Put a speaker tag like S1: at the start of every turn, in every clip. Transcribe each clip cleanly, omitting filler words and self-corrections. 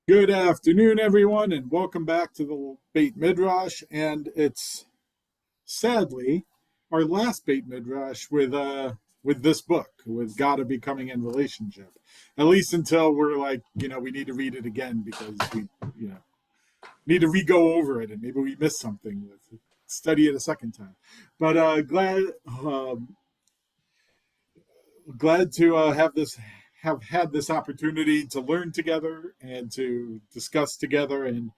S1: Good afternoon, everyone, and welcome back to the Beit Midrash. And it's sadly our last Beit Midrash with this book, with God becoming in relationship. At least until we're like, we need to read it again because we, need to re-go over it, and maybe we missed something. Study it a second time. But glad to have had this opportunity to learn together and to discuss together and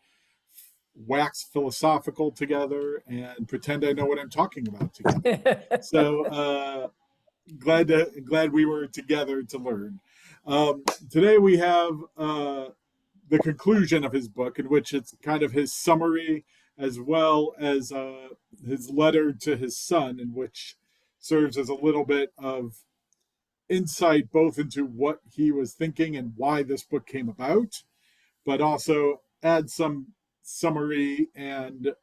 S1: wax philosophical together and pretend I know what I'm talking about together. So glad we were together to learn. Today we have the conclusion of his book, in which it's kind of his summary as well as his letter to his son, in which serves as a little bit of insight both into what he was thinking and why this book came about, but also add some summary and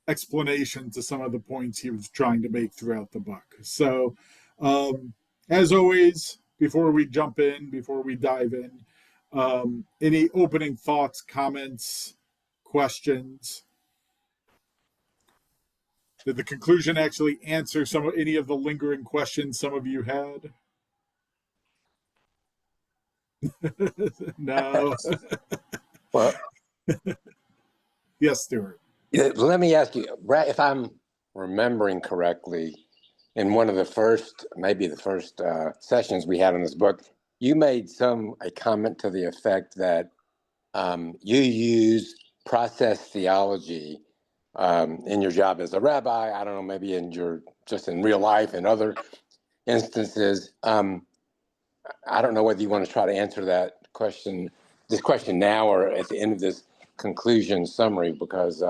S1: explanation to some of the points he was trying to make throughout the book. So, as always, before we dive in, any opening thoughts, comments, questions? Did the conclusion actually answer any of the lingering questions some of you had? No.
S2: Well,
S1: Yes, Stuart.
S2: let me ask you, Brad, if I'm remembering correctly, in one of the first, maybe the first sessions we had on this book, you made a comment to the effect that you use process theology in your job as a rabbi. I don't know, maybe just in real life and other instances. I don't know whether you want to try to answer this question now or at the end of this conclusion summary, because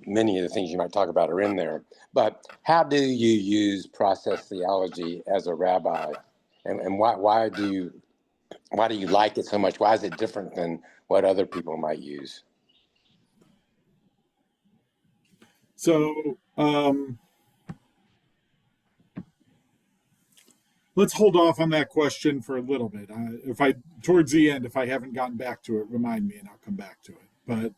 S2: many of the things you might talk about are in there. But how do you use process theology as a rabbi, and why do you like it so much? Why is it different than what other people might use?
S1: So let's hold off on that question for a little bit. Towards the end, if I haven't gotten back to it, remind me and I'll come back to it. But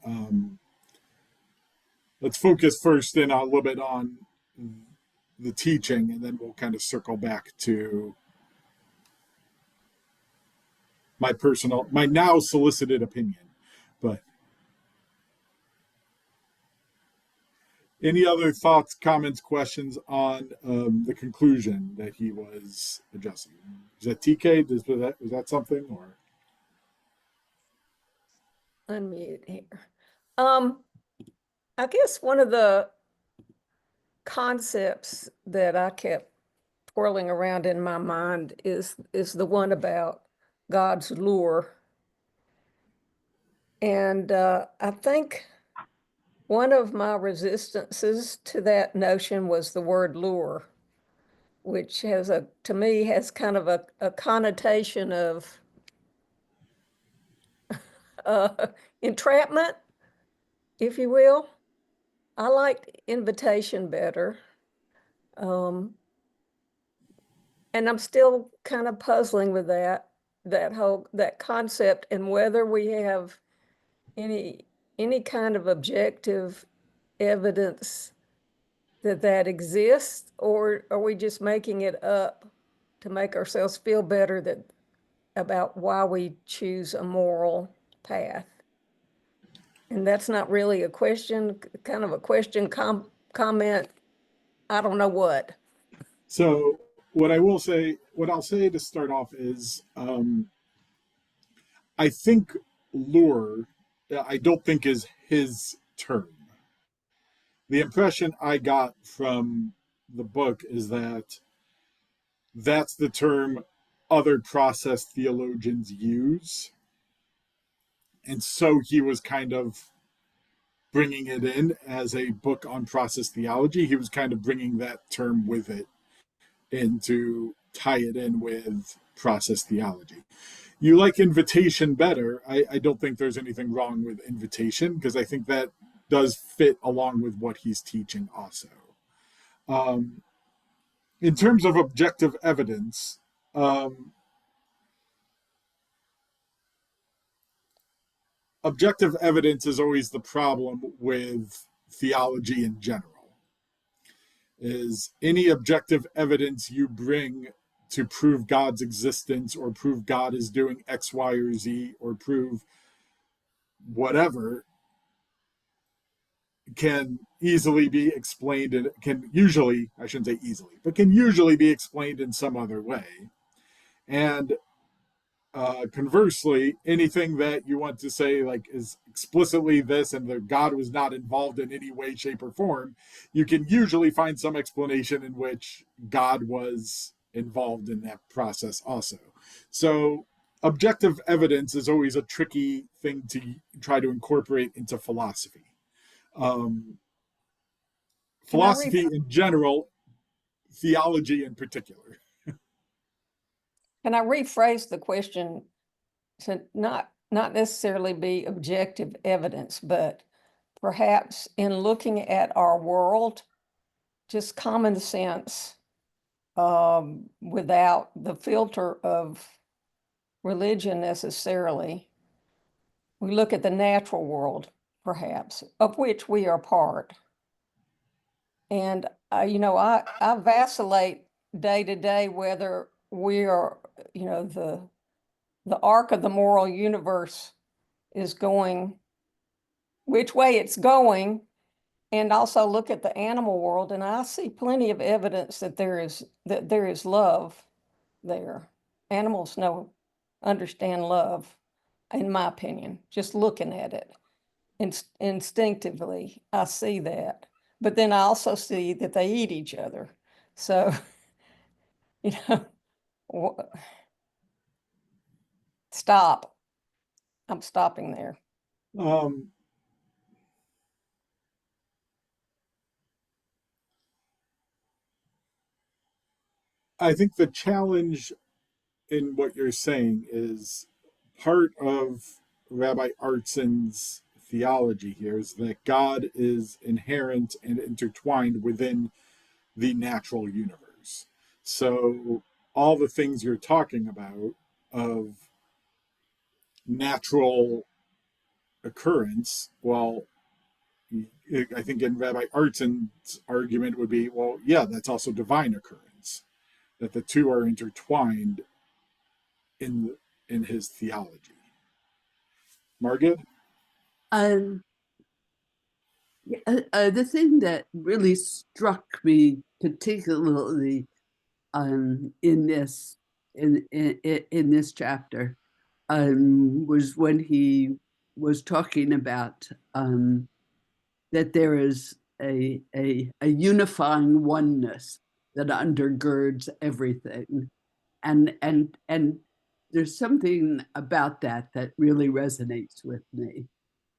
S1: let's focus first in a little bit on the teaching, and then we'll kind of circle back to my now solicited opinion. But any other thoughts, comments, questions on the conclusion that he was addressing? Is that TK? Was that something, or?
S3: Unmute here. I guess one of the concepts that I kept twirling around in my mind is the one about God's lure. And I think one of my resistances to that notion was the word lure, which to me has kind of a connotation of entrapment, if you will. I liked invitation better. And I'm still kind of puzzling with that concept, and whether we have any kind of objective evidence that exists, or are we just making it up to make ourselves feel better about why we choose a moral path? And that's not really a question, kind of a question, comment, I don't know what.
S1: So what I'll say to start off is, I think lure, I don't think is his term. The impression I got from the book is that that's the term other process theologians use. And so he was kind of bringing it in as a book on process theology. He was kind of bringing that term with it and to tie it in with process theology. You like invitation better. I don't think there's anything wrong with invitation, because I think that does fit along with what he's teaching also. In terms of objective evidence, objective evidence is always the problem with theology in general. Is any objective evidence you bring to prove God's existence or prove God is doing X, Y, or Z, or prove whatever, can easily be explained, and can usually, I shouldn't say easily, but can usually be explained in some other way. And conversely, anything that you want to say like is explicitly this and that God was not involved in any way, shape, or form, you can usually find some explanation in which God was involved in that process also. So objective evidence is always a tricky thing to try to incorporate into philosophy. Philosophy in general, theology in particular.
S3: Can I rephrase the question to not necessarily be objective evidence, but perhaps in looking at our world, just common sense, without the filter of religion necessarily. We look at the natural world, perhaps, of which we are part. And, I vacillate day to day whether we are, the arc of the moral universe is going, which way it's going, and also look at the animal world, and I see plenty of evidence that there is love there. Animals understand love, in my opinion, just looking at it. Instinctively, I see that. But then I also see that they eat each other. So, stop. I'm stopping there.
S1: I think the challenge in what you're saying is part of Rabbi Artson's theology here is that God is inherent and intertwined within the natural universe. So all the things you're talking about of natural occurrence, well, I think in Rabbi Artson's argument would be, well, yeah, that's also divine occurrence, that the two are intertwined in his theology. Margaret?
S4: The thing that really struck me particularly in this chapter was when he was talking about that there is a unifying oneness that undergirds everything, and there's something about that really resonates with me,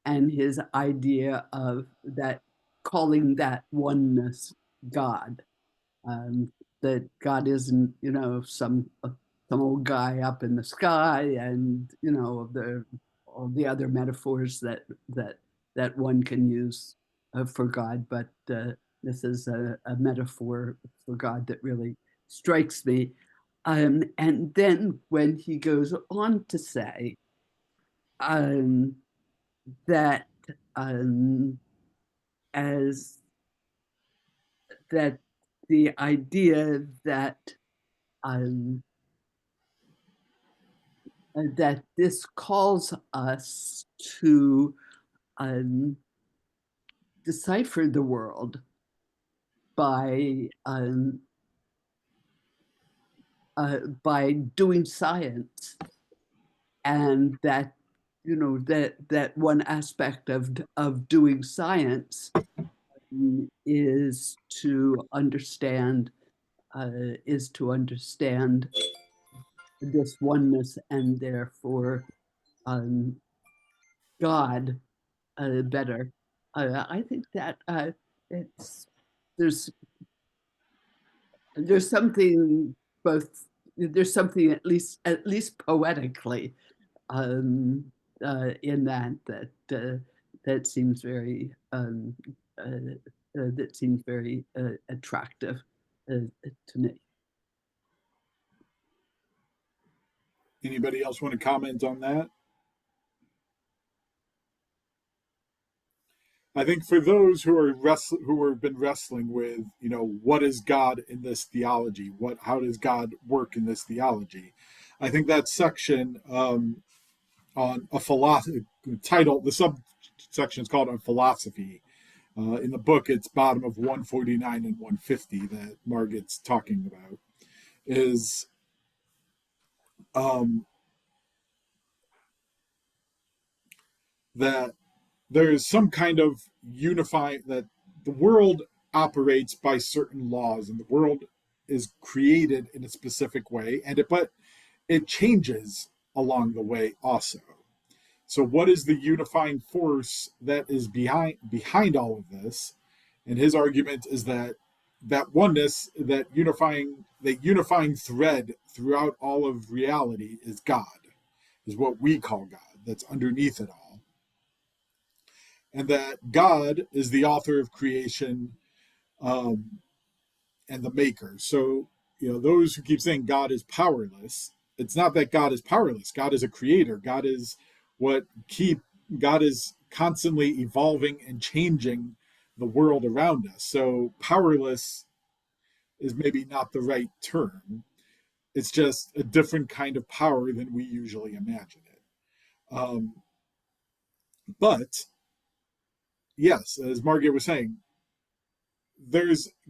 S4: and his idea of that, calling that oneness God. That God isn't, some old guy up in the sky, and all the other metaphors that one can use for God, but this is a metaphor for God that really strikes me. And then when he goes on to say that as that the idea that that this calls us to decipher the world by doing science, and that that one aspect of doing science is to understand this oneness, and therefore God better. I think that there's something there's something at least poetically in that seems very attractive to me.
S1: Anybody else want to comment on that? I think for those who have been wrestling with, what is God in this theology? How does God work in this theology? I think that section on a philosophy title, the subsection is called on philosophy. In the book, it's bottom of 149 and 150 that Margaret's talking about. Is that there is some kind of unifying, that the world operates by certain laws and the world is created in a specific way, but it changes along the way also. So what is the unifying force that is behind all of this? And his argument is that oneness, that unifying thread throughout all of reality is God, is what we call God, that's underneath it all. And that God is the author of creation, and the maker. So, those who keep saying God is powerless, it's not that God is powerless. God is a creator. God is constantly evolving and changing the world around us. So powerless is maybe not the right term. It's just a different kind of power than we usually imagine it. But yes, as Margaret was saying,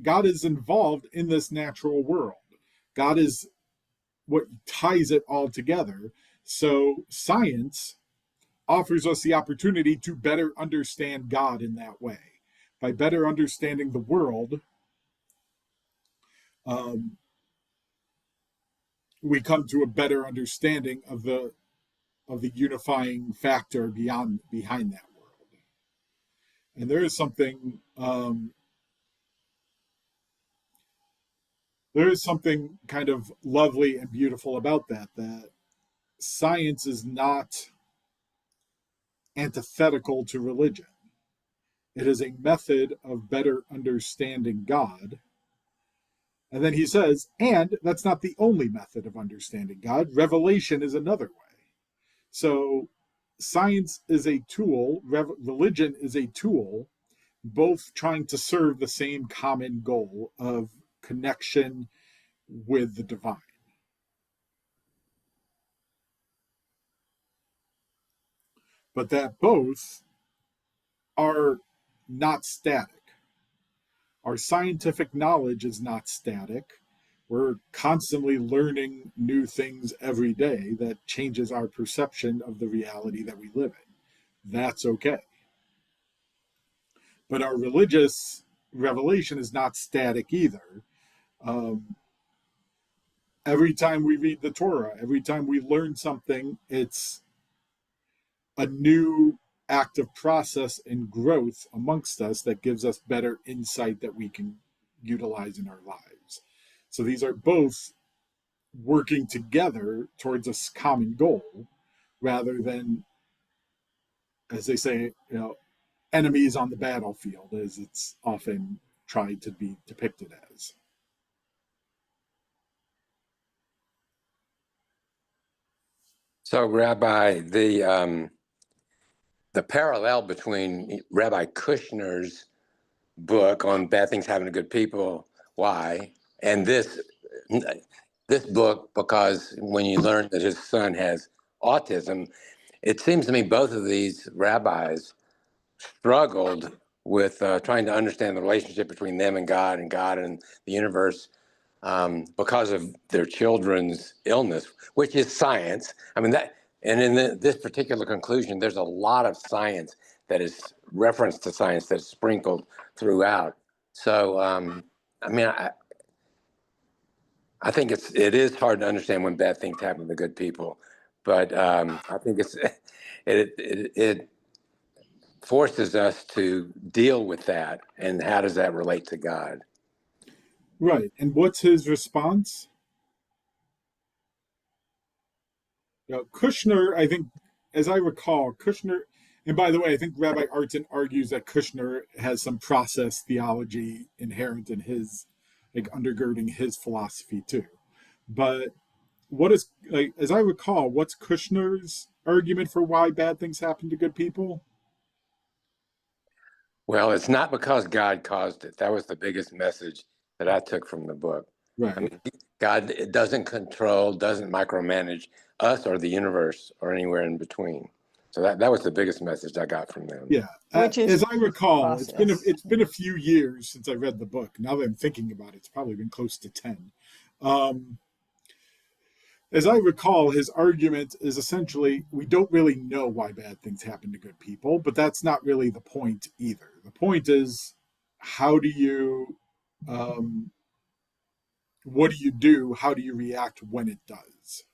S1: God is involved in this natural world. God is what ties it all together. So science offers us the opportunity to better understand God in that way. By better understanding the world, we come to a better understanding of the unifying factor behind that world. And there is something kind of lovely and beautiful about that science is not antithetical to religion. It is a method of better understanding God. And then he says, and that's not the only method of understanding God. Revelation is another way. So science is a tool, religion is a tool, both trying to serve the same common goal of connection with the divine. But that both are not static. Our scientific knowledge is not static. We're constantly learning new things every day that changes our perception of the reality that we live in. That's okay. But our religious revelation is not static either. Every time we read the Torah, every time we learn something, it's a new active process and growth amongst us that gives us better insight that we can utilize in our lives. So these are both working together towards a common goal rather than, as they say, enemies on the battlefield, as it's often tried to be depicted as.
S2: So, Rabbi, the parallel between Rabbi Kushner's book on bad things happen to good people, why, and this book, because when you learn that his son has autism, it seems to me both of these rabbis struggled with trying to understand the relationship between them and God and the universe, because of their children's illness, which is science. I mean, and in this particular conclusion, there's a lot of science that is reference to science that's sprinkled throughout. So, I mean, I think it is hard to understand when bad things happen to good people, but I think it forces us to deal with that, and how does that relate to God?
S1: Right. And what's his response? Kushner, I think, as I recall, Kushner, and by the way, I think Rabbi Artson argues that Kushner has some process theology inherent in his, like, undergirding his philosophy too. But what is, like, as I recall, what's Kushner's argument for why bad things happen to good people?
S2: Well, it's not because God caused it. That was the biggest message that I took from the book.
S1: Right.
S2: I mean, God doesn't control, doesn't micromanage us or the universe or anywhere in between. So that was the biggest message I got from them.
S1: Yeah.
S3: Which is
S1: As I recall,
S3: process.
S1: it's been a few years since I read the book. Now that I'm thinking about it, it's probably been close to 10. As I recall, his argument is essentially we don't really know why bad things happen to good people, but that's not really the point either. The point is, how do you, what do you do? How do you react when it does?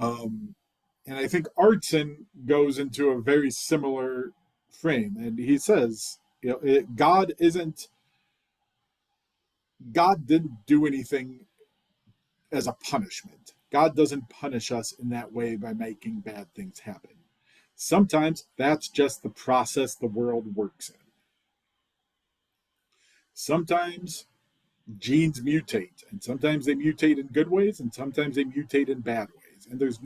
S1: And I think Artson goes into a very similar frame, and he says, you know, God didn't do anything as a punishment. God doesn't punish us in that way by making bad things happen. Sometimes that's just the process the world works in. Sometimes genes mutate, and sometimes they mutate in good ways, and sometimes they mutate in bad ways. And it's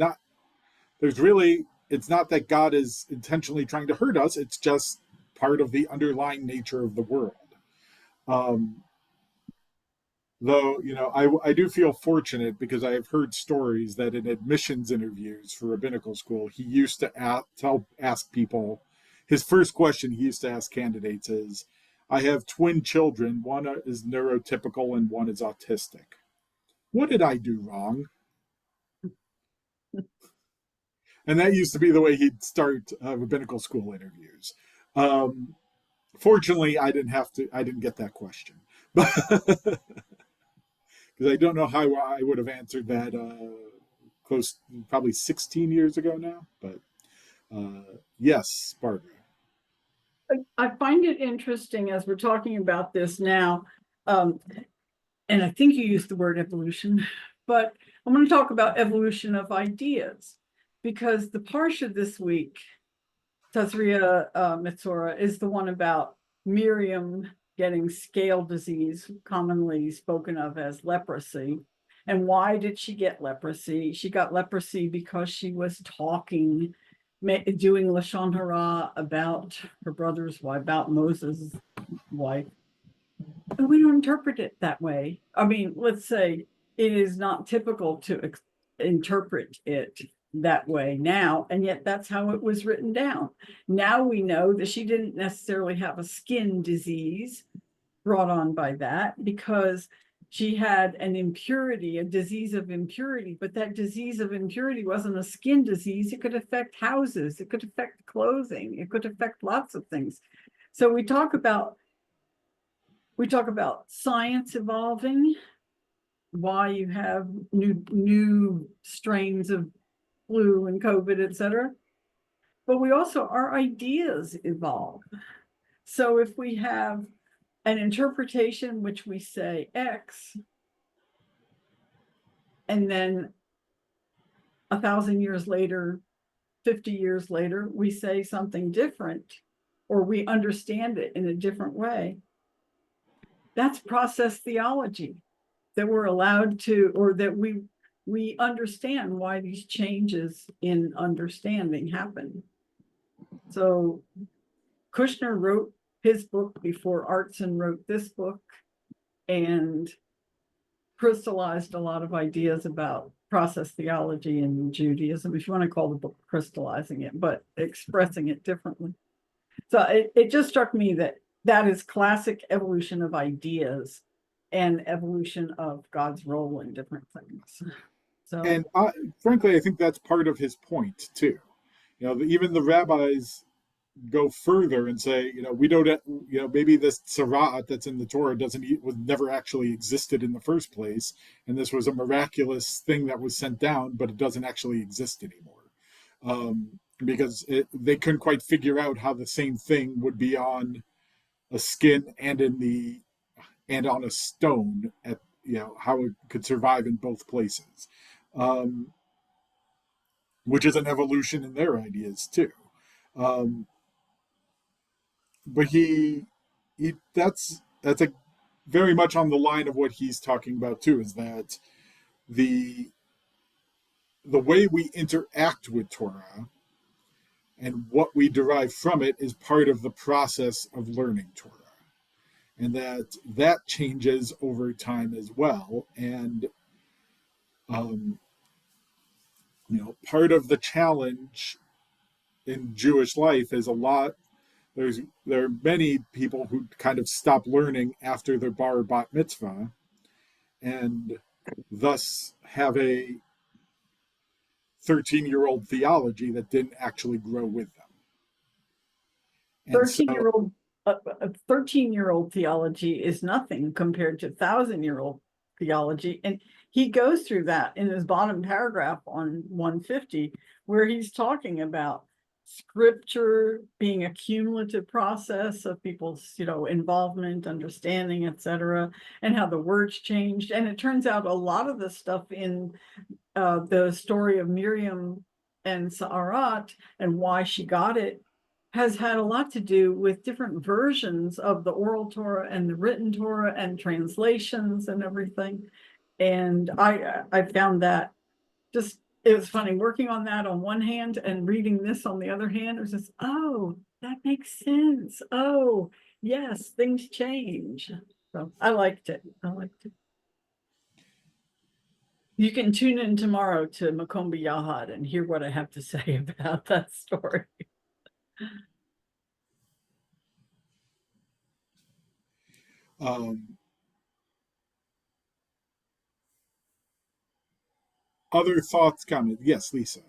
S1: not that God is intentionally trying to hurt us, it's just part of the underlying nature of the world. Though, you know, I do feel fortunate because I have heard stories that in admissions interviews for rabbinical school, he used to ask people, his first question he used to ask candidates is, I have twin children, one is neurotypical and one is autistic. What did I do wrong? And that used to be the way he'd start rabbinical school interviews. Fortunately, I didn't get that question. Because I don't know how I would have answered that probably 16 years ago now. But yes, Barbara.
S5: I find it interesting as we're talking about this now, and I think you used the word evolution, but I'm going to talk about evolution of ideas, because the Parsha this week, Tazria Metzora, is the one about Miriam getting scale disease, commonly spoken of as leprosy. And why did she get leprosy? She got leprosy because she was talking, doing Lashon Hara about her brother's wife, about Moses' wife. And we don't interpret it that way. I mean, let's say it is not typical to interpret it that way now, and yet that's how it was written down. Now we know that she didn't necessarily have a skin disease brought on by that, because she had an impurity, a disease of impurity, but that disease of impurity wasn't a skin disease. It could affect houses, it could affect clothing, it could affect lots of things. So we talk about science evolving, why you have new strains of flu and COVID, etc. But we also, our ideas evolve. So if we have an interpretation which we say X, and then 1,000 years later, 50 years later, we say something different, or we understand it in a different way, that's process theology, that we're allowed to, or that we understand why these changes in understanding happen. So Kushner wrote his book before Artson wrote this book, and crystallized a lot of ideas about process theology in Judaism, if you want to call the book crystallizing it, but expressing it differently. So it just struck me that is classic evolution of ideas and evolution of God's role in different things. So,
S1: And frankly, I think that's part of his point too. You know, even the rabbis go further and say, you know, we don't, you know, maybe this tzara'at that's in the Torah was never actually existed in the first place, and this was a miraculous thing that was sent down, but it doesn't actually exist anymore, because they couldn't quite figure out how the same thing would be on a skin and on a stone, at, you know, how it could survive in both places, which is an evolution in their ideas too. But that's a very much on the line of what he's talking about too, is that the way we interact with Torah and what we derive from it is part of the process of learning Torah, and that changes over time as well. And part of the challenge in Jewish life is there are many people who kind of stop learning after their bar or bat mitzvah, and thus have a 13-year-old theology that didn't actually grow with them. And so,
S5: 13-year-old a 13-year-old theology is nothing compared to 1,000-year-old theology. And he goes through that in his bottom paragraph on 150, where he's talking about scripture being a cumulative process of people's, involvement, understanding, etc., and how the words changed. And it turns out a lot of the stuff in the story of Miriam and Sa'arat and why she got it has had a lot to do with different versions of the oral Torah and the written Torah and translations and everything. And I found that it was funny working on that on one hand and reading this on the other hand. It was just, oh, that makes sense. Oh, yes, things change. So I liked it. You can tune in tomorrow to Makom B'Yahad and hear what I have to say about that story.
S1: Other thoughts, comments? Yes, Lisa.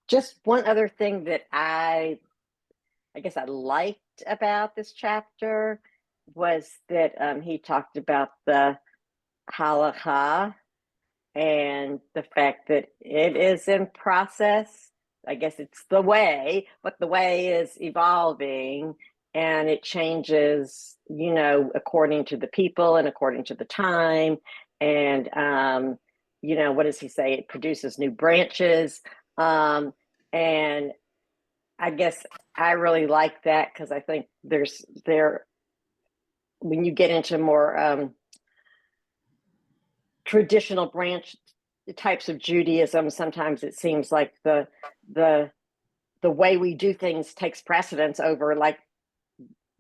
S6: Just one other thing that I guess I liked about this chapter was that he talked about the halakha and the fact that it is in process. I guess it's the way, but the way is evolving and it changes, according to the people and according to the time. And, what does he say? It produces new branches. And I guess I really like that because I think when you get into more traditional branch types of Judaism, sometimes it seems like the way we do things takes precedence over like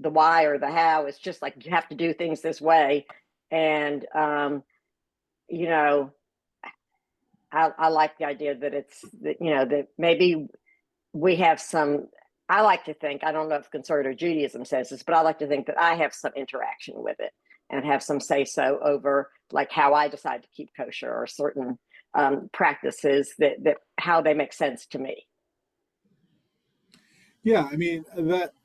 S6: the why or the how. It's just like you have to do things this way. And I like the idea that that maybe we have some, I like to think, I don't know if conservative Judaism says this, but I like to think that I have some interaction with it and have some say-so over like how I decide to keep kosher or certain practices that how they make sense to me.
S1: Yeah, I mean,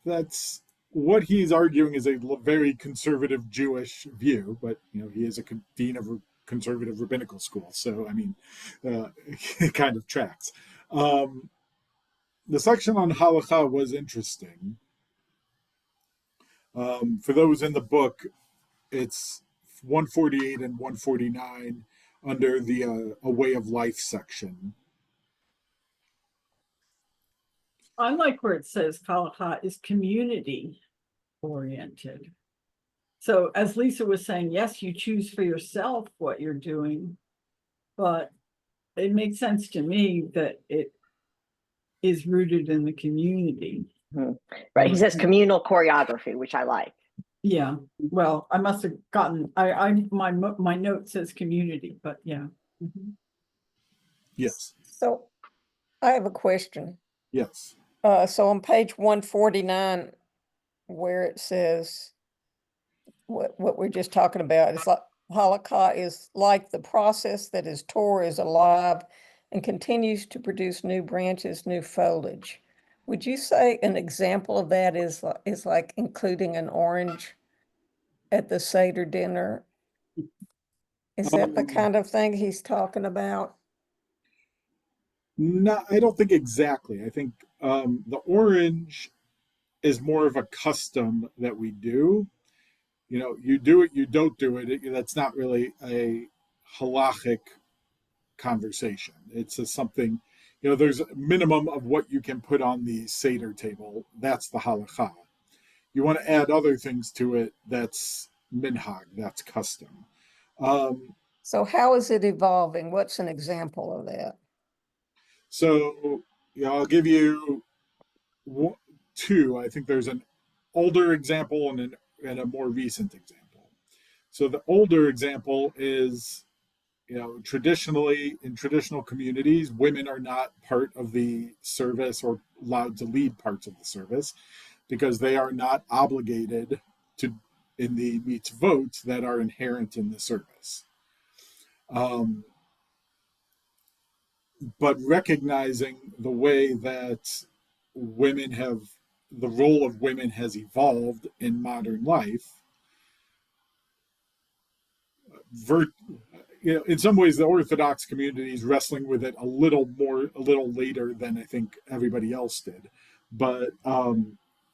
S1: that's what he's arguing is a very conservative Jewish view, but he is a dean of a conservative rabbinical school, so I mean, it kind of tracks. The section on halakha was interesting. For those in the book, it's 148 and 149 under the A Way of Life section.
S5: I like where it says halakha is community oriented. So as Lisa was saying, yes, you choose for yourself what you're doing, but it makes sense to me that it is rooted in the community.
S6: Mm-hmm. Right. He says communal choreography, which I like.
S5: Yeah. Well, I must have gotten, my note says community, but yeah. Mm-hmm.
S1: Yes.
S3: So I have a question.
S1: Yes.
S3: So on page 149, where it says what we're just talking about, it's like halakha is like the process that is Torah is alive and continues to produce new branches, new foliage. Would you say an example of that is like including an orange at the Seder dinner? Is that the kind of thing he's talking about?
S1: No, I don't think exactly. I think the orange is more of a custom that we do. You do it, you don't do it. That's not really a halachic conversation. It's something, there's a minimum of what you can put on the Seder table. That's the halakha. You want to add other things to it. That's minhag. That's custom.
S3: So how is it evolving? What's an example of that?
S1: So, I'll give you two. I think there's an older example and a more recent example. So the older example is, traditionally in traditional communities, women are not part of the service or allowed to lead parts of the service because they are not obligated to in the mitzvot that are inherent in the service. But recognizing the way that the role of women has evolved in modern life, in some ways the Orthodox community is wrestling with it a little later than I think everybody else did, but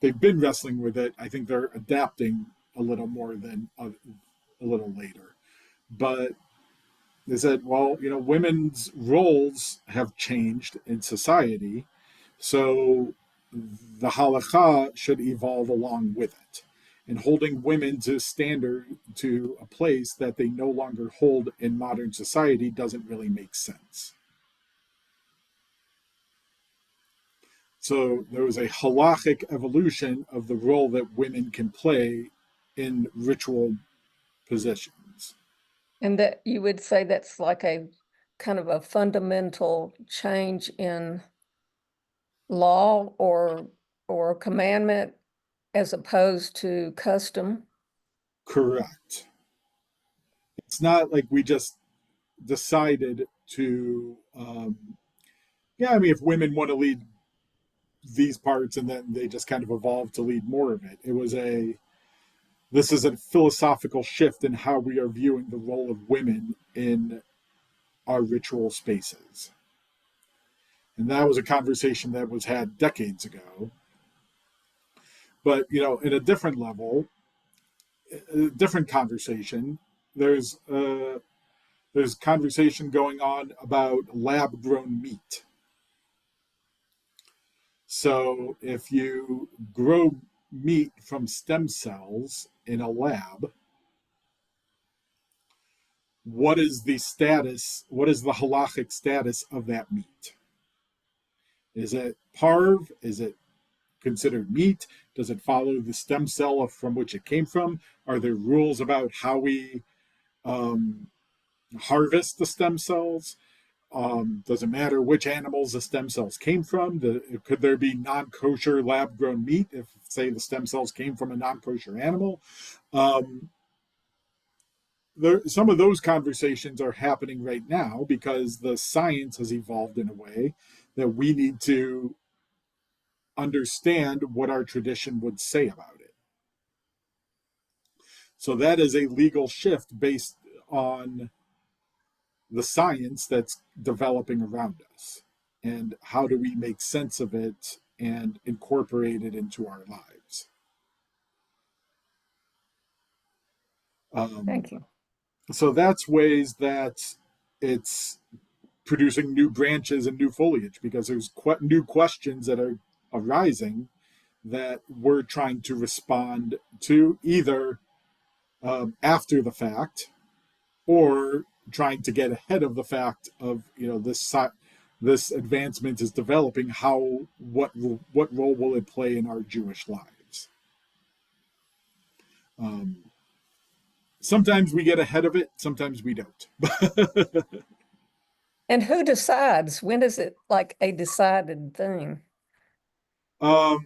S1: they've been wrestling with it. I think they're adapting a little more than a little later, but they said, well, women's roles have changed in society, so the halakha should evolve along with it. And holding women to a place that they no longer hold in modern society doesn't really make sense. So there was a halachic evolution of the role that women can play in ritual positions.
S3: And that you would say that's like a kind of a fundamental change in law or commandment as opposed to custom?
S1: Correct. It's not like we just decided to, if women want to lead these parts and then they just kind of evolved to lead more of it. This is a philosophical shift in how we are viewing the role of women in our ritual spaces. And that was a conversation that was had decades ago. But, in a different level, a different conversation, there's conversation going on about lab-grown meat. So if you grow meat from stem cells in a lab, what is the halachic status of that meat? Is it parv? Is it considered meat? Does it follow the stem cell from which it came from? Are there rules about how we harvest the stem cells? Does it matter which animals the stem cells came from? Could there be non-kosher lab-grown meat if, say, the stem cells came from a non-kosher animal? Some of those conversations are happening right now because the science has evolved in a way that we need to understand what our tradition would say about it. So that is a legal shift based on the science that's developing around us. And how do we make sense of it and incorporate it into our lives?
S3: Thank you.
S1: So that's ways that it's producing new branches and new foliage because there's new questions that are arising that we're trying to respond to either after the fact or trying to get ahead of the fact of this advancement is developing. What role will it play in our Jewish lives? Sometimes we get ahead of it, sometimes we don't.
S3: And who decides? When is it like a decided thing?
S1: That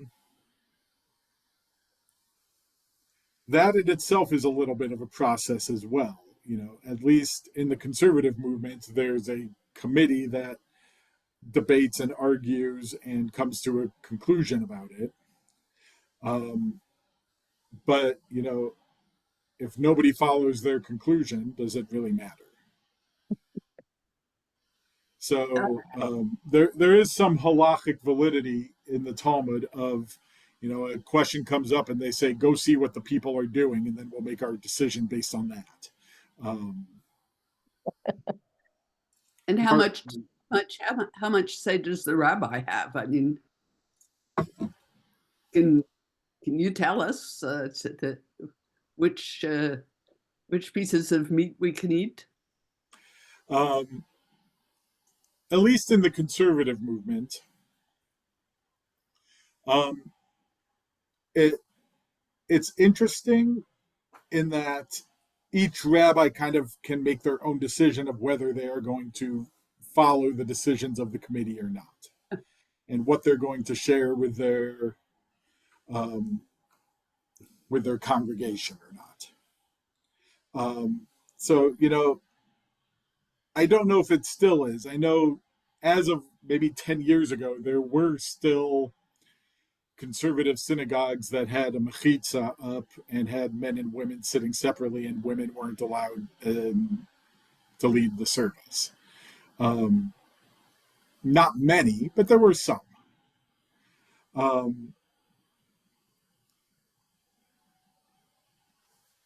S1: in itself is a little bit of a process as well. At least in the conservative movement, there's a committee that debates and argues and comes to a conclusion about it. But, if nobody follows their conclusion, does it really matter? So there is some halachic validity in the Talmud of, a question comes up and they say, go see what the people are doing, and then we'll make our decision based on that.
S4: And how much say does the rabbi have? I mean, can you tell us which pieces of meat we can eat?
S1: at least in the conservative movement, it's interesting in that each rabbi kind of can make their own decision of whether they are going to follow the decisions of the committee or not, and what they're going to share with their congregation or not. So, I don't know if it still is. I know as of maybe 10 years ago, there were still conservative synagogues that had a mechitza up and had men and women sitting separately, and women weren't allowed to lead the service. Not many, but there were some.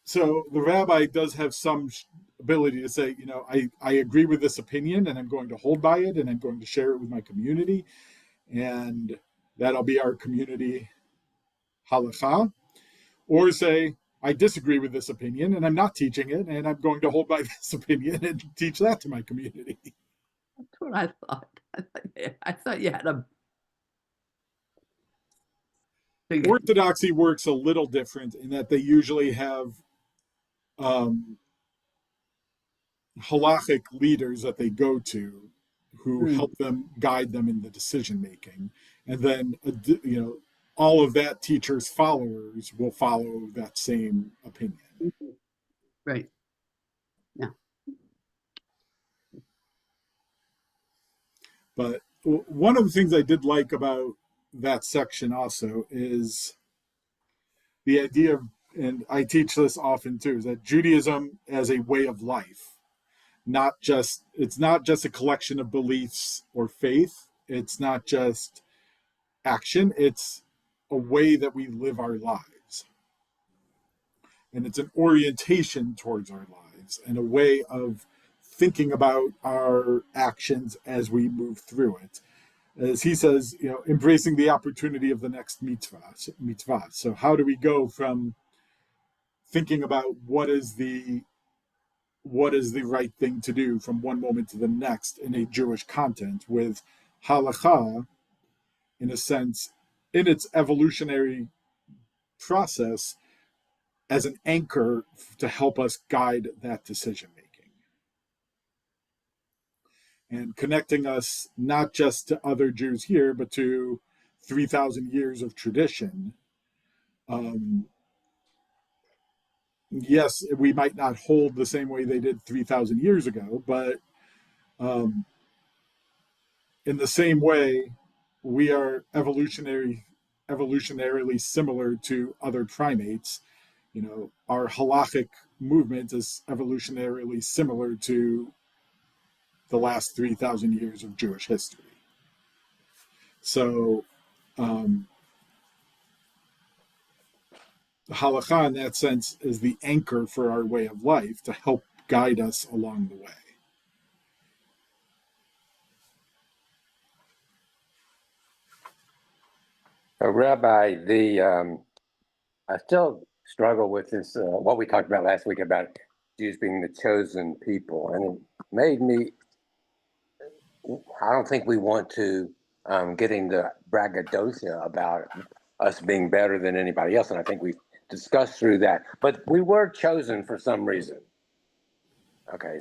S1: So the rabbi does have some ability to say, I agree with this opinion, and I'm going to hold by it, and I'm going to share it with my community, and that'll be our community halakha. Or say, I disagree with this opinion, and I'm not teaching it, and I'm going to hold by this opinion and teach that to my community.
S4: That's what I thought. I thought you had a big...
S1: Orthodoxy works a little different in that they usually have halachic leaders that they go to who help them, guide them in the decision making, and then all of that teacher's followers will follow that same opinion.
S4: Right. Yeah.
S1: But one of the things I did like about that section also is the idea of, and I teach this often too, is that Judaism as a way of life. It's not just a collection of beliefs or faith. It's not just action. It's a way that we live our lives. And it's an orientation towards our lives and a way of thinking about our actions as we move through it. As he says, embracing the opportunity of the next mitzvah. So how do we go from thinking about what is the right thing to do from one moment to the next in a Jewish content, with halakha, in a sense, in its evolutionary process, as an anchor to help us guide that decision making. And connecting us not just to other Jews here, but to 3,000 years of tradition. Yes, we might not hold the same way they did 3,000 years ago, but in the same way, we are evolutionarily similar to other primates. Our halachic movement is evolutionarily similar to the last 3,000 years of Jewish history. So the halakha, in that sense, is the anchor for our way of life to help guide us along the way.
S2: Rabbi, I still struggle with this, what we talked about last week about Jews being the chosen people. And it made me, I don't think we want to get into braggadocio about us being better than anybody else. And I think we've discussed through that. But we were chosen for some reason. Okay,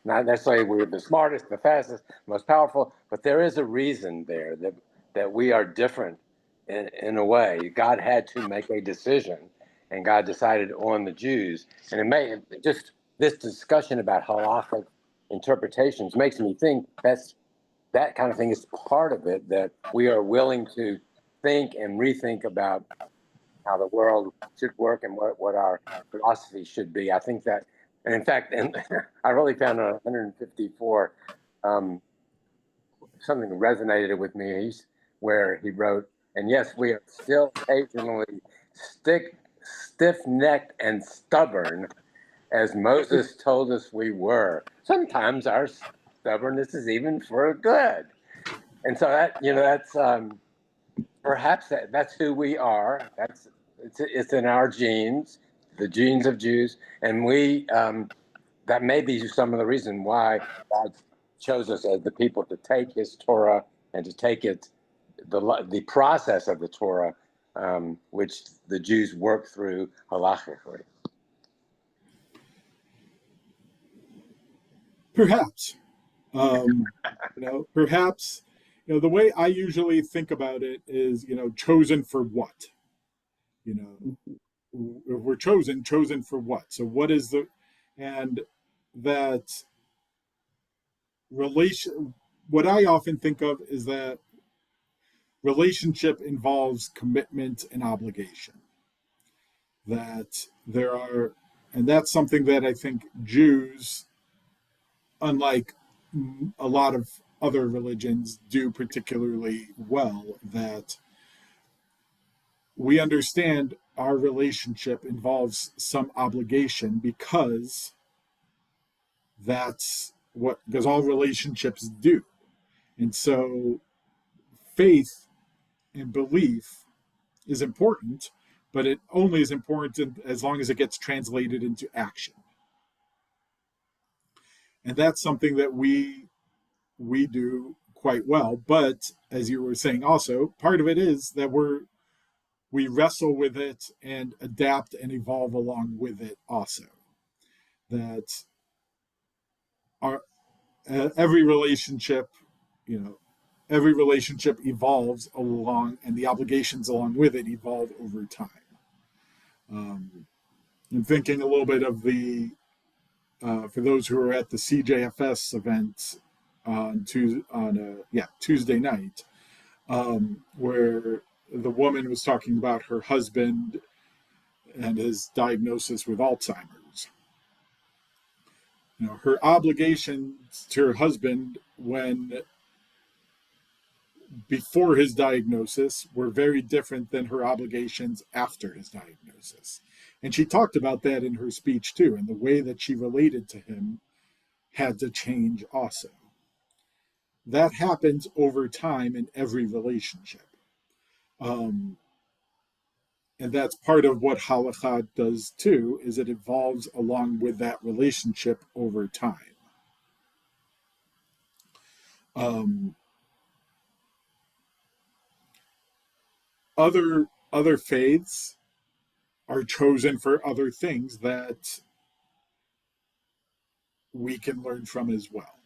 S2: not necessarily we're the smartest, the fastest, most powerful, but there is a reason there that we are different in a way. God had to make a decision, and God decided on the Jews. And it may just, this discussion about halachic interpretations makes me think that kind of thing is part of it, that we are willing to think and rethink about how the world should work and what our philosophy should be. I think that, and in fact, and I really found on 154, something resonated with me, where he wrote, and yes, we are still occasionally stiff-necked and stubborn, as Moses told us we were. Sometimes our stubbornness is even for good. And so that's perhaps that's who we are. It's in our genes, the genes of Jews, and we that may be some of the reason why God chose us as the people to take his Torah and to take it, the process of the Torah, which the Jews work through halachically.
S1: Perhaps, perhaps, the way I usually think about it is, chosen for what? If we're chosen for what? So what is and that relation, what I often think of is that relationship involves commitment and obligation. And that's something that I think Jews, unlike a lot of other religions, do particularly well, that we understand our relationship involves some obligation because all relationships do. And so faith and belief is important, but it only is important as long as it gets translated into action. And that's something that we do quite well. But as you were saying also, part of it is that we wrestle with it and adapt and evolve along with it also. That every relationship evolves along, and the obligations along with it evolve over time. I'm thinking a little bit of for those who are at the CJFS event on Tuesday night, where the woman was talking about her husband and his diagnosis with Alzheimer's. Her obligations to her husband before his diagnosis were very different than her obligations after his diagnosis. And she talked about that in her speech too, and the way that she related to him had to change also. That happens over time in every relationship. And that's part of what halakha does too, is it evolves along with that relationship over time. Other faiths are chosen for other things that we can learn from as well.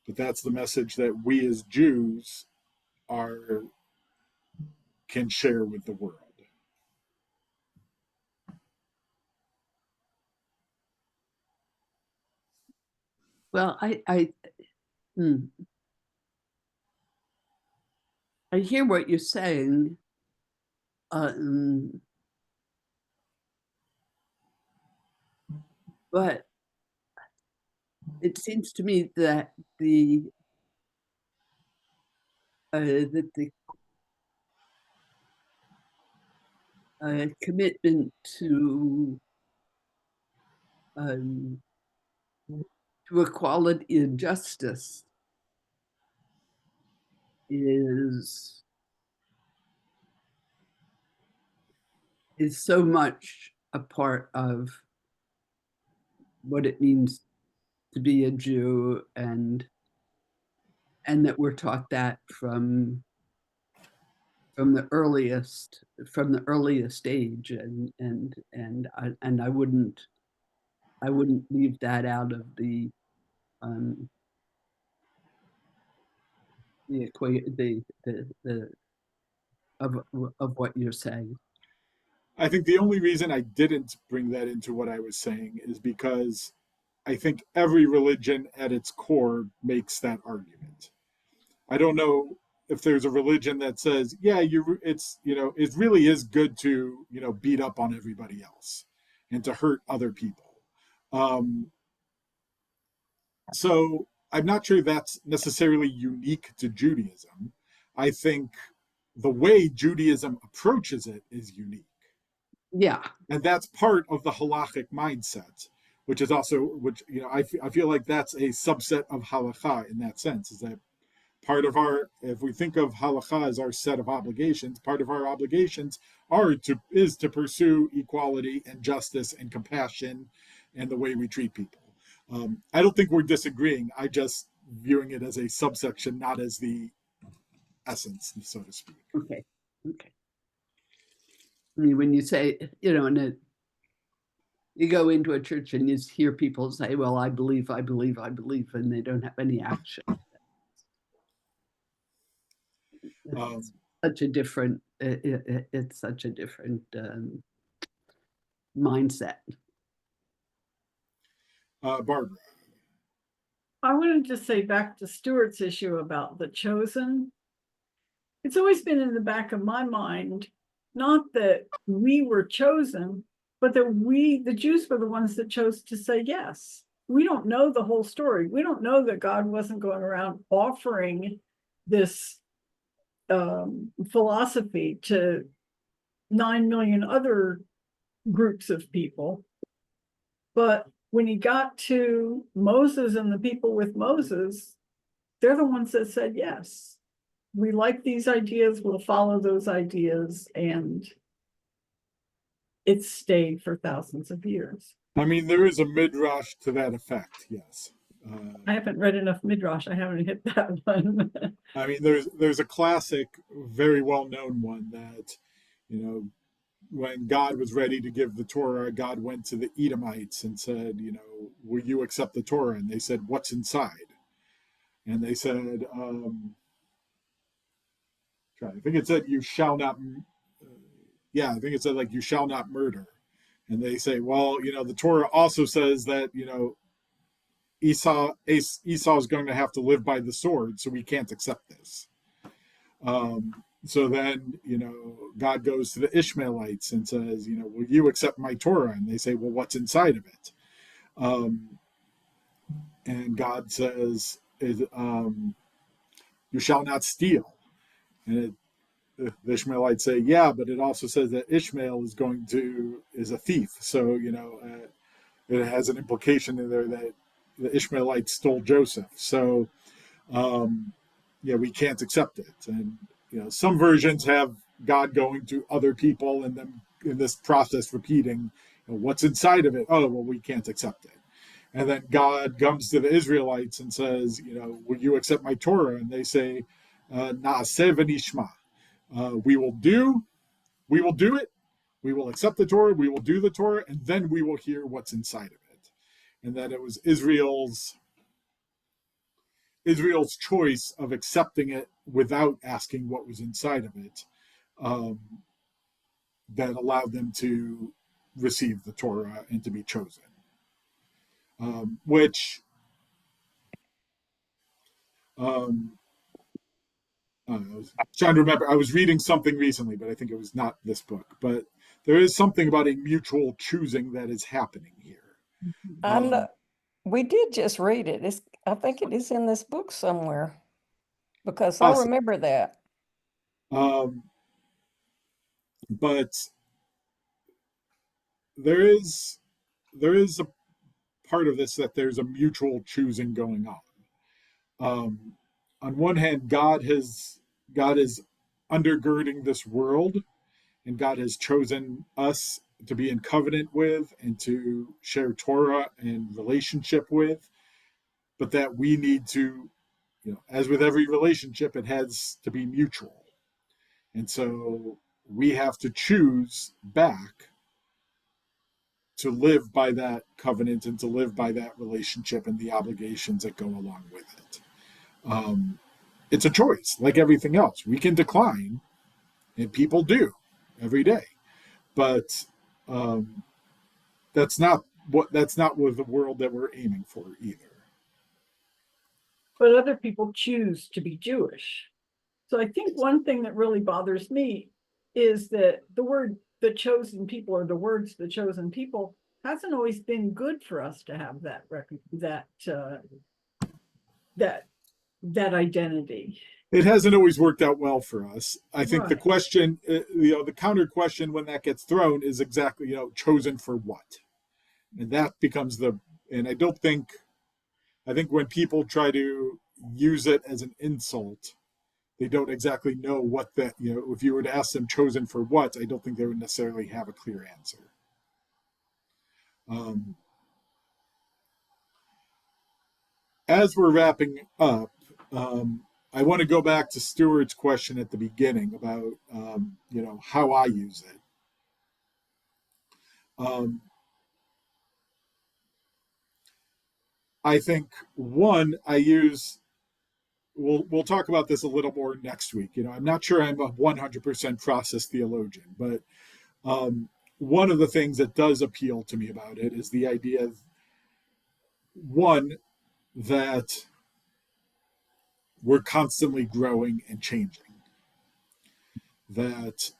S1: But that's the message that we as Jews can share with the world.
S4: Well, I hear what you're saying. But it seems to me that the commitment to equality and justice is so much a part of what it means to be a Jew, and that we're taught that from the earliest age, and I wouldn't leave that out of the of what you're saying.
S1: I think the only reason I didn't bring that into what I was saying is because I think every religion at its core makes that argument. I don't know if there's a religion that says, it really is good to, beat up on everybody else and to hurt other people. So I'm not sure that's necessarily unique to Judaism. I think the way Judaism approaches it is unique.
S4: Yeah.
S1: And that's part of the halachic mindset, which is also, I feel like that's a subset of halakha in that sense, is that part of if we think of halakha as our set of obligations, part of our obligations is to pursue equality and justice and compassion and the way we treat people. I don't think we're disagreeing. I just viewing it as a subsection, not as the essence, so to speak.
S4: Okay. I mean, when you say, and you go into a church and you hear people say, well, I believe, and they don't have any action. It's such a different, it's such a different mindset.
S1: Barbara.
S5: I wanted to say back to Stuart's issue about the chosen. It's always been in the back of my mind, not that we were chosen, but that we, the Jews, were the ones that chose to say yes. We don't know the whole story. We don't know that God wasn't going around offering this philosophy to 9 million other groups of people. But when he got to Moses and the people with Moses, they're the ones that said yes. We like these ideas, we'll follow those ideas, and it's stayed for thousands of years.
S1: I mean, there is a midrash to that effect, yes.
S5: I haven't read enough midrash, I haven't hit that one.
S1: I mean, there's a classic, very well-known one that, when God was ready to give the Torah, God went to the Edomites and said, will you accept the Torah? And they said, what's inside? And they said, I think it said, you shall not, I think it said, like, you shall not murder. And they say, well, the Torah also says that, Esau is going to have to live by the sword, so we can't accept this. So then, God goes to the Ishmaelites and says, will you accept my Torah? And they say, well, what's inside of it? And God says, you shall not steal. And the Ishmaelites say, yeah, but it also says that Ishmael is a thief. So, it has an implication in there that the Ishmaelites stole Joseph. So, we can't accept it. And, some versions have God going to other people and then in this process repeating, what's inside of it? Oh, well, we can't accept it. And then God comes to the Israelites and says, will you accept my Torah? And they say, Na'aseh v'nishma. We will do it. We will accept the Torah. We will do the Torah, and then we will hear what's inside of it. And that it was Israel's choice of accepting it without asking what was inside of it that allowed them to receive the Torah and to be chosen. I was trying to remember. I was reading something recently, but I think it was not this book. But there is something about a mutual choosing that is happening here.
S3: We did just read it. I think it is in this book somewhere because I
S1: Awesome.
S3: remember that.
S1: But there is a part of this that there's a mutual choosing going on. On one hand, God is undergirding this world, and God has chosen us to be in covenant with and to share Torah and relationship with, but that we need to, as with every relationship, it has to be mutual. And so we have to choose back to live by that covenant and to live by that relationship and the obligations that go along with it. It's a choice, like everything else. We can decline, and people do every day, but that's not what the world that we're aiming for either.
S5: But other people choose to be Jewish. So I think one thing that really bothers me is that the word the chosen people, or the words the chosen people, hasn't always been good for us to have that identity.
S1: It hasn't always worked out well for us. I think
S5: Right.
S1: the question, the counter question when that gets thrown is exactly, chosen for what? And that becomes and I think when people try to use it as an insult, they don't exactly know what that, if you were to ask them chosen for what, I don't think they would necessarily have a clear answer. as we're wrapping up, I want to go back to Stuart's question at the beginning about, how I use it. I think we'll talk about this a little more next week. I'm not sure I'm a 100% process theologian, but one of the things that does appeal to me about it is the idea of, one, that we're constantly growing and changing. That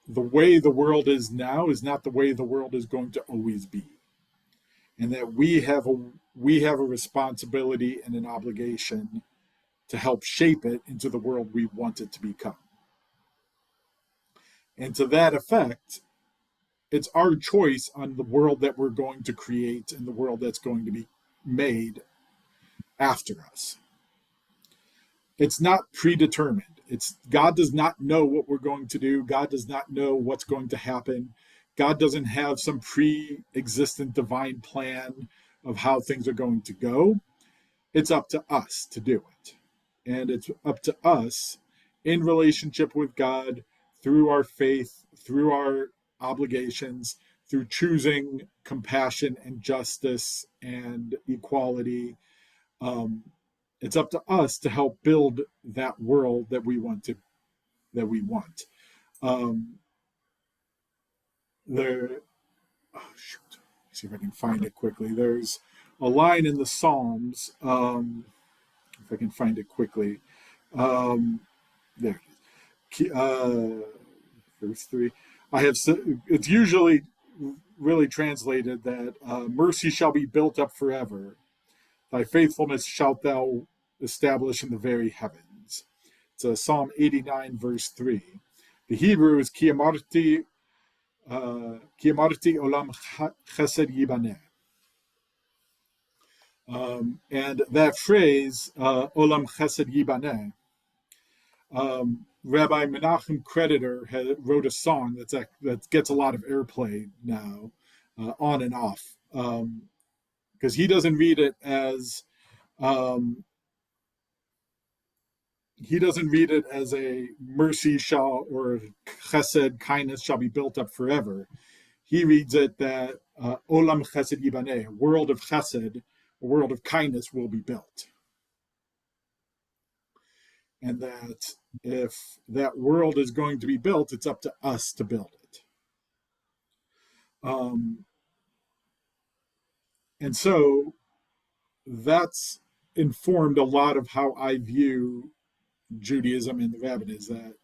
S1: the way the world is now is not the way the world is going to always be. And that we have a responsibility and an obligation to help shape it into the world we want it to become. And to that effect, it's our choice on the world that we're going to create and the world that's going to be made after us. It's not predetermined. God does not know what we're going to do. God does not know what's going to happen. God doesn't have some pre-existent divine plan of how things are going to go. It's up to us to do it. And it's up to us in relationship with God, through our faith, through our obligations, through choosing compassion and justice and equality. It's up to us to help build that world that we want. See if I can find it quickly. There's a line in the Psalms. If I can find it quickly. There it is. Verse 3. It's usually really translated that mercy shall be built up forever. Thy faithfulness shalt thou establish in the very heavens. It's Psalm 89, verse 3. The Hebrew is ki amarti olam chesed yibaneh. And that phrase, olam chesed yibaneh, Rabbi Menachem Creditor wrote a song that gets a lot of airplay now, on and off, because he doesn't read it as a mercy shall, or chesed, kindness shall be built up forever. He reads it that olam chesed yibaneh, a world of chesed, a world of kindness will be built. And that if that world is going to be built, it's up to us to build it. And so that's informed a lot of how I view Judaism and the rabbin, is that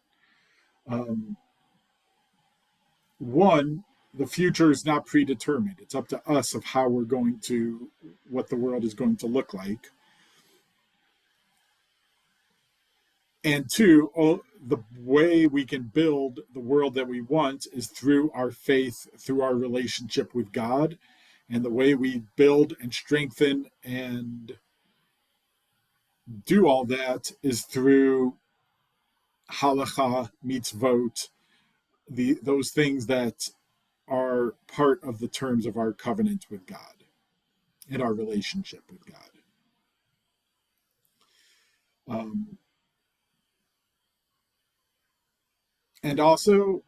S1: one, the future is not predetermined. It's up to us of how we're going to, what the world is going to look like. And two, the way we can build the world that we want is through our faith, through our relationship with God. And the way we build and strengthen and do all that is through halacha, mitzvot, those things that are part of the terms of our covenant with God and our relationship with God. And also,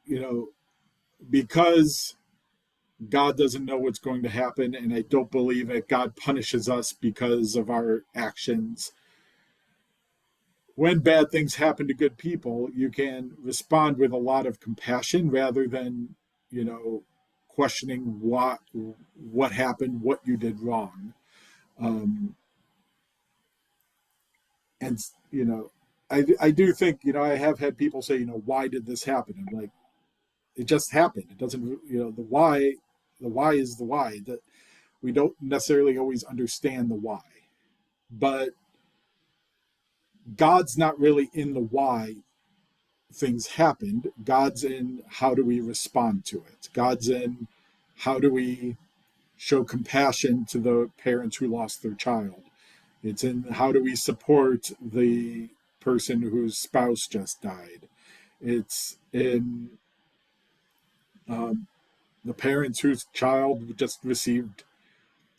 S1: because God doesn't know what's going to happen, and I don't believe that God punishes us because of our actions. When bad things happen to good people, you can respond with a lot of compassion rather than, questioning what happened, what you did wrong. And, I do think, I have had people say, why did this happen? I'm like, it just happened. It doesn't, the why is the why. That we don't necessarily always understand the why. But God's not really in the why things happened. God's in how do we respond to it. God's in how do we show compassion to the parents who lost their child. It's in how do we support the person whose spouse just died. It's in the parents whose child just received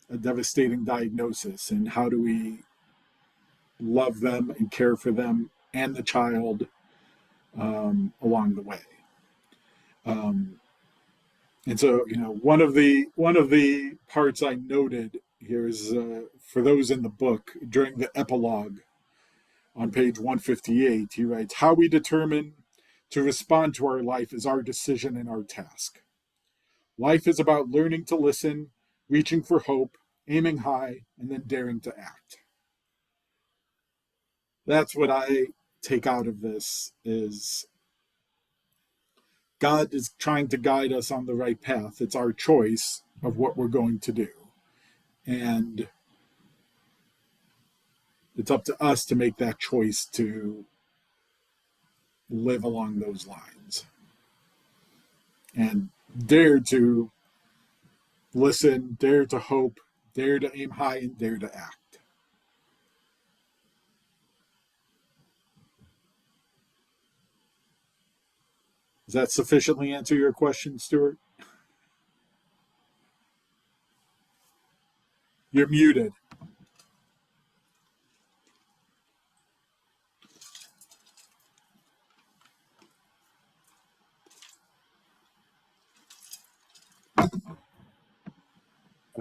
S1: a devastating diagnosis, and how do we love them and care for them and the child along the way. And so, one of the parts I noted here is for those in the book during the epilogue on page 158, he writes, "How we determine to respond to our life is our decision and our task. Life is about learning to listen, reaching for hope, aiming high, and then daring to act." That's what I take out of this is God is trying to guide us on the right path. It's our choice of what we're going to do. And it's up to us to make that choice to live along those lines and dare to listen, dare to hope, dare to aim high, and dare to act. Does that sufficiently answer your question, Stuart? You're muted.
S2: I'm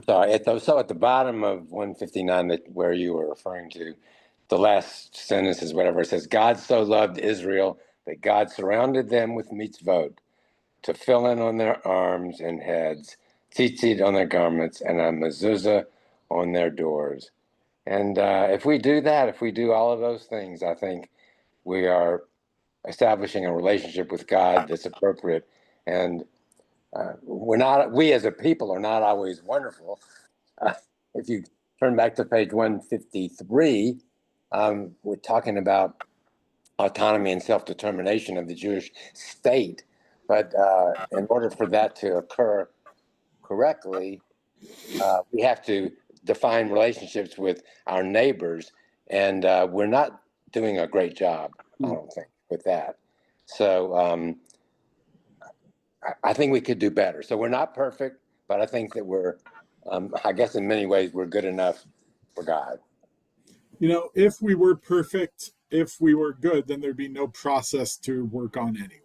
S2: sorry. So at the bottom of 159, where you were referring to, the last sentence is whatever it says. God so loved Israel that God surrounded them with mitzvot to fill in on their arms and heads, tzitzit on their garments, and a mezuzah on their doors. And if we do that, if we do all of those things, I think we are establishing a relationship with God that's appropriate. And we as a people are not always wonderful. If you turn back to page 153, we're talking about autonomy and self-determination of the Jewish state. But in order for that to occur correctly, we have to define relationships with our neighbors. And we're not doing a great job, I don't think, with that. So I think we could do better. So we're not perfect, but I think that we're, I guess in many ways, we're good enough for God.
S1: If we were perfect, if we were good, then there'd be no process to work on anyway.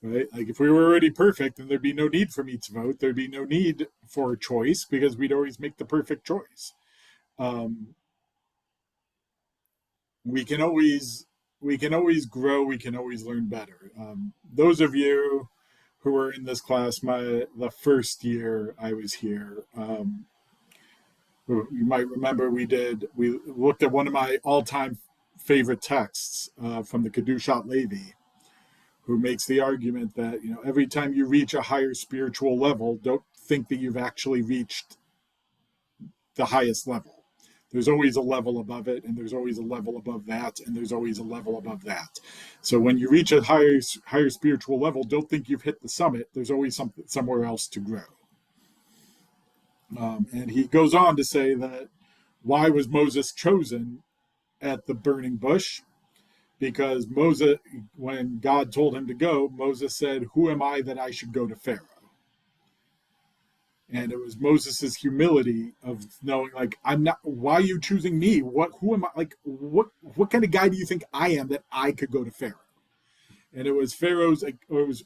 S1: Right? Like if we were already perfect, then there'd be no need for mitzvot. There'd be no need for a choice because we'd always make the perfect choice. We can always grow. We can always learn better. Those of you who were in this class, the first year I was here, you might remember we looked at one of my all-time favorite texts from the Kedushat Levi, who makes the argument that every time you reach a higher spiritual level, don't think that you've actually reached the highest level. There's always a level above it, and there's always a level above that, and there's always a level above that. So when you reach a higher spiritual level, don't think you've hit the summit. There's always somewhere else to grow. And he goes on to say that why was Moses chosen at the burning bush? Because Moses, when God told him to go, Moses said, "Who am I that I should go to Pharaoh?" And it was Moses's humility of knowing, like, I'm not. Why are you choosing me? Who am I? Like, what kind of guy do you think I am that I could go to Pharaoh? And it was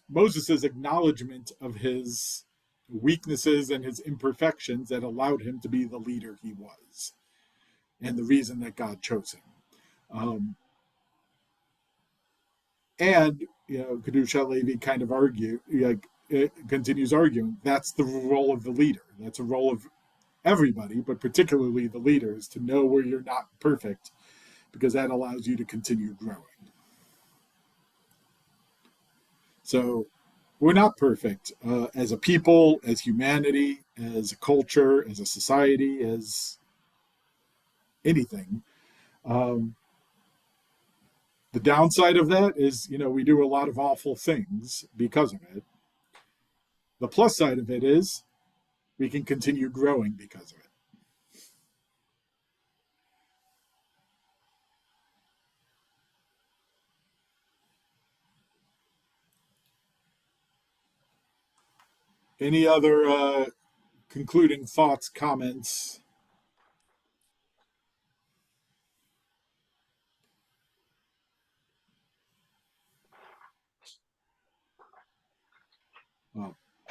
S1: Moses's acknowledgement of his weaknesses and his imperfections that allowed him to be the leader he was, and the reason that God chose him. And Kedushat Levi kind of continues arguing that's the role of the leader. That's a role of everybody, but particularly the leaders, to know where you're not perfect, because that allows you to continue growing. So we're not perfect as a people, as humanity, as a culture, as a society, as anything. The downside of that is, we do a lot of awful things because of it. The plus side of it is we can continue growing because of it. Any other concluding thoughts, comments?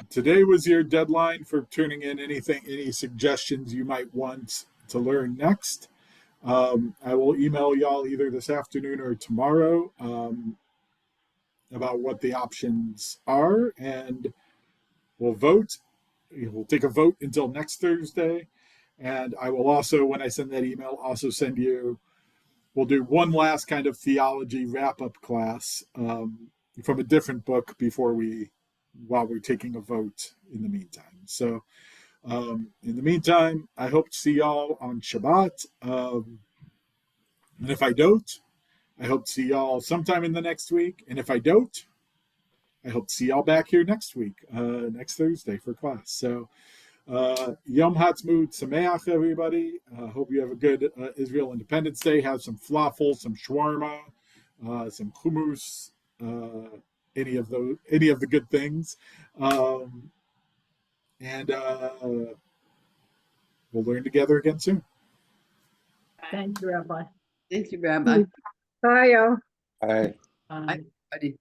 S1: today was your deadline for turning in any suggestions you might want to learn next. I will email y'all either this afternoon or tomorrow about what the options are, and we'll vote. We'll take a vote until next Thursday. And I will also, when I send that email, also send you, we'll do one last kind of theology wrap-up class from a different book while we're taking a vote in the meantime. So in the meantime, I hope to see y'all on Shabbat. And if I don't, I hope to see y'all sometime in the next week. And if I don't, I hope to see y'all back here next week, next Thursday for class. So Yom Ha'atzmaut Sameach, everybody. Hope you have a good Israel Independence Day. Have some falafel, some shawarma, some hummus, any of the good things. And we'll learn together again soon.
S5: Thank you, Rabbi.
S4: Thank you, Rabbi.
S3: Bye, y'all.
S2: All right.
S5: Bye.
S4: Everybody.